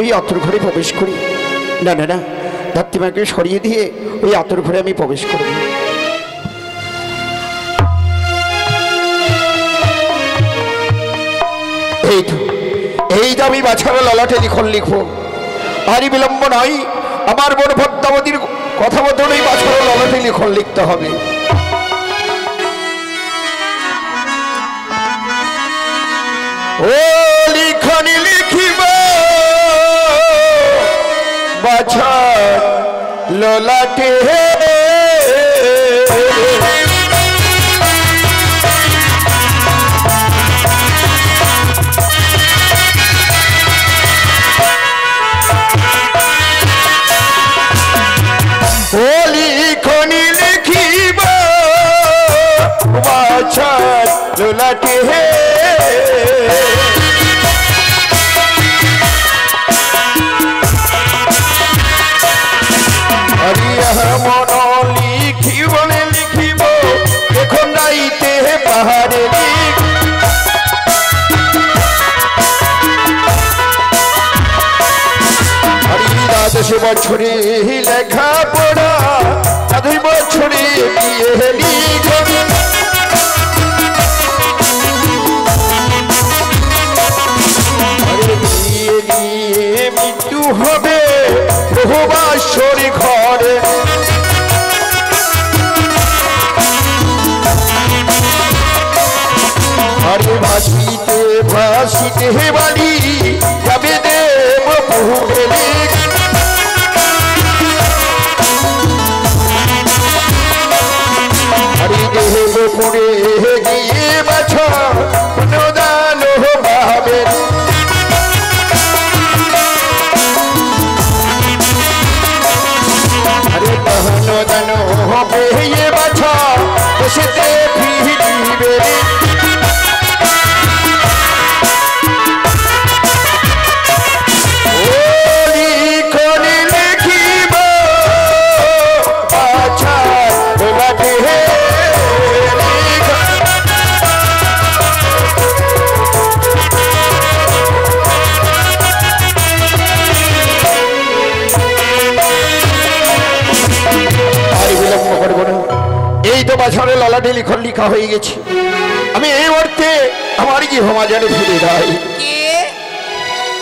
ওই আতর ঘরে প্রবেশ করি। না না না, ধাত্রীমাকে সরিয়ে দিয়ে ওই আতর ঘরে আমি প্রবেশ করব। এই তো আমি বাছারা ললাটে লিখন লিখবো। আরই বিলম্ব নয়, আমার বোন পদ্মাবতীর কথা মতন এই বাছারা ললাটে লিখন লিখতে হবে। ও লিখনি লিখিব বাছার ললাটে, ও লিখনি লিখিব বাছার ললাটে, মন লিখিব লিখিব এখন রাইতে পাহাড়ে লিখ, দ্বাদশ বছরে লেখা পড়া, 2 বছরে বিয়ে লিখ, বিয়ে নিয়ে মৃত্যু হবে বহুবাসর ঘরে, আরে ভাসিতে ভাসিতে বাড়ি যাবে দেব বহু বেলে, আরে দেব পুরে গিয়ে বাছা প্রদান ভাবে, আরে প্রদান হবে বাছা বসেতে ফিরিবে, বাছারে ললাটে লিখন লিখা হয়ে গেছে। আমি এই মুহূর্তে আমার কি সমাজে ফিরে যাই।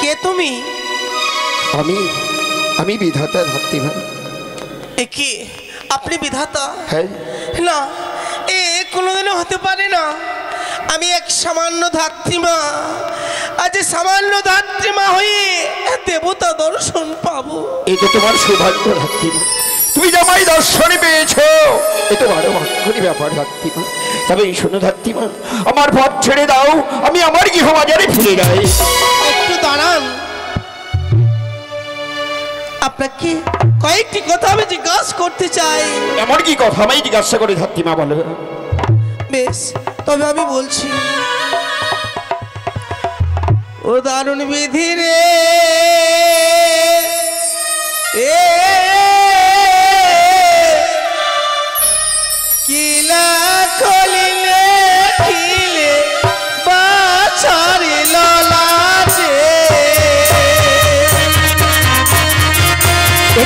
কে তুমি? আমি বিধাতা ধাত্রীমা। কি আপনি বিধাতা? হ্যাঁ। না, এ কোনোদিনও হতে পারে না। আমি এক সামান্য ধাত্রীমা, আজ সামান্য ধাত্রীমা হয়ে দেবতা দর্শন পাবো। এই তো তোমার সৌভাগ্য ধাত্রীমা, তুমি জামাই দর্শন পেয়েছো, এ তোমার ভাগ্যের ব্যাপার ধাত্রীমা। তবে এই শোনো ধাত্রীমা, আমার পথ ছেড়ে দাও, আমি আমার গৃহবাজারে ফিরে যাই। একটু দাঁড়ান, আপনাকে কয়েকটি কথা আমি জিজ্ঞাসা করতে চাই। এমন কি কথা আমি জিজ্ঞাসা করে ধাত্রীমা বলো? বেশ, তবে আমি বলছি। ও দারুণ বিধি রে, কিলা কলিলে কিলে বাছারি ললাটে,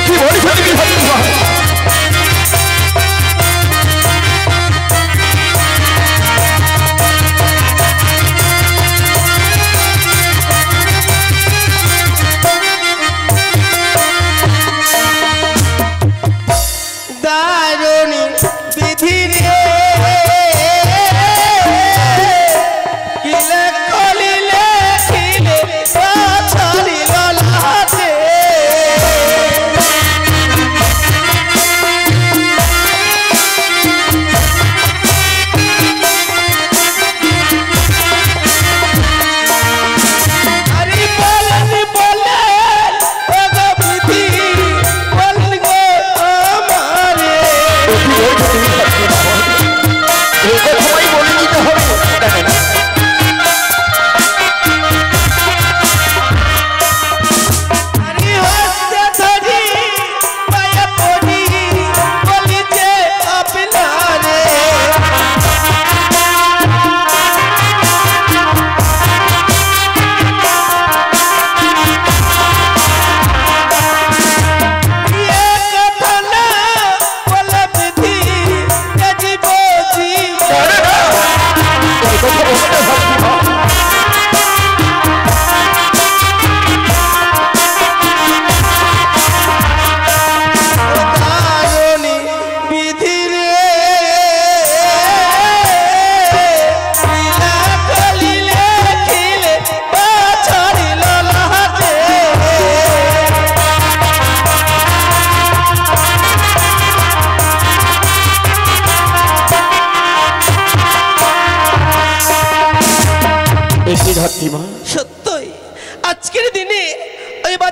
কি বলছো তুমি ধাত্রীমা?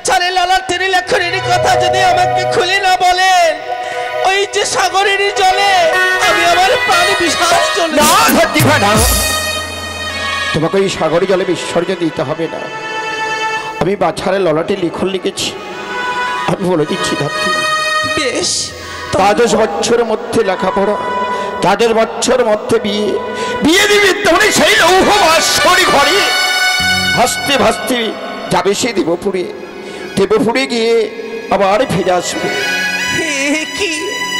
বাছারে ললাটের লেখনের কথা যদি আমাকে খুলে না বলেন, ওই যে সাগরের জলে আমি আমার প্রাণ বিসর্জন চলে না ধাত্রীমা না, তোমাকে ওই সাগরে জলে বিসর্জন দিতে হবে না। আমি বাছারে ললাটে লিখন লিখেছি, আমি বলে দিচ্ছি ধাত্রীমা। বেশ, 12 বছরের মধ্যে লেখাপড়া, 12 বছরের মধ্যে বিয়ে, বিয়ে দিবি তখন সেই লৌহ বাসরি ঘরে ভাসতে ভাসতে যাবে সে দেবপুরে, দেবপুরে গিয়ে আবার ফিরে আসবে।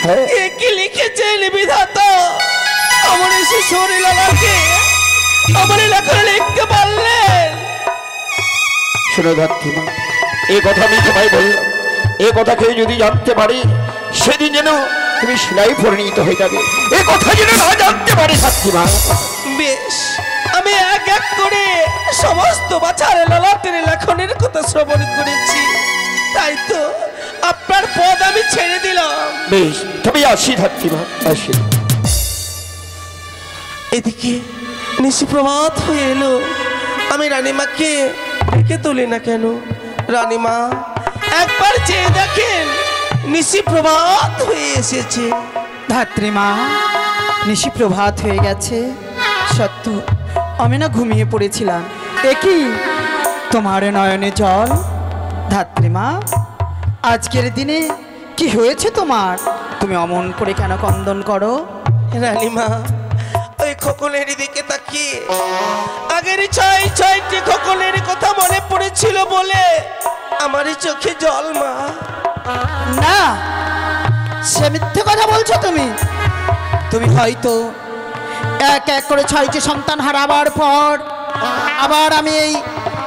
হ্যাঁ। কি লিখেছেন বিধাতা? আমার এসে শরীর আমাকে আমার লেখা লিখতে পারলেন? শোনো ধাত্রীমা, এ কথা আমি তোমায় বললাম, এ কথা কেউ যদি জানতে পারে সেদিন যেন তুমি সেলাই পরিণত হয়ে যাবে, এ কথা যেন না জানতে পারে ধাত্রীমা। বেশ, আমি এক এক করে সমস্ত বাছারে ললাটের লেখনের কথা শ্রবণ করেছি, তাই তো আপনার পদ আমি ছেড়ে দিলাম। বেশ, তবে আসি ধাত্রীমা, আসি। এদিকে নিশি প্রভাত হয়ে এলো, আমি রানীমাকে ডেকে তুলি না কেন? রানীমা, একবার চেয়ে দেখেন, নিশি প্রভাত হয়ে এসেছে। ধাত্রীমা, নিশি প্রভাত হয়ে গেছে। সত্য, আমি না ঘুমিয়ে পড়েছিলাম। একই তোমার নয়নে জল। ধাত্রীমা, আজকের দিনে কি হয়েছে তোমার? তুমি অমন করে কেন কন্দন করো? রানীমা, ওই খোকনের দিকে তাকিয়ে আগের ছয়টি খোকনের কথা মনে পড়েছিল বলে আমার চোখে জল। মা না, সে মিথ্যে কথা বলছো তুমি। তুমি হয়তো এক এক করে 6টি সন্তান হারাবার পর আবার আমি এই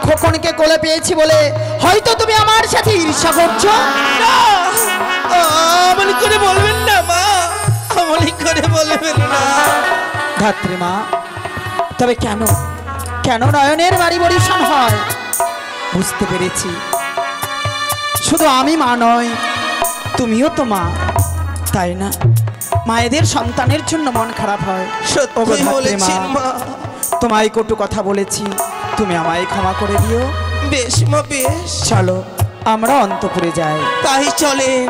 খোকনকে কোলে পেয়েছি বলে হয়তো তুমি আমার সাথে ঈর্ষা করছো। না, অমন করে বলবেন না মা, অমন করে বলবেন না। ধাত্রীমা, তবে কেন কেন নয়নের বাড়ি বরিশান হয়? বুঝতে পেরেছি, শুধু আমি মা নয়, তুমিও তো মা, তাই না? মায়েদের সন্তানের জন্য মন খারাপ হয়। সত্যি বলেছেন মা। তোমায় কটু কথা বলেছি, তুমি আমায় ক্ষমা করে দিও। বেশ মা, বেশ। চলো আমরা অন্তপুরে যাই। তাই চলেন।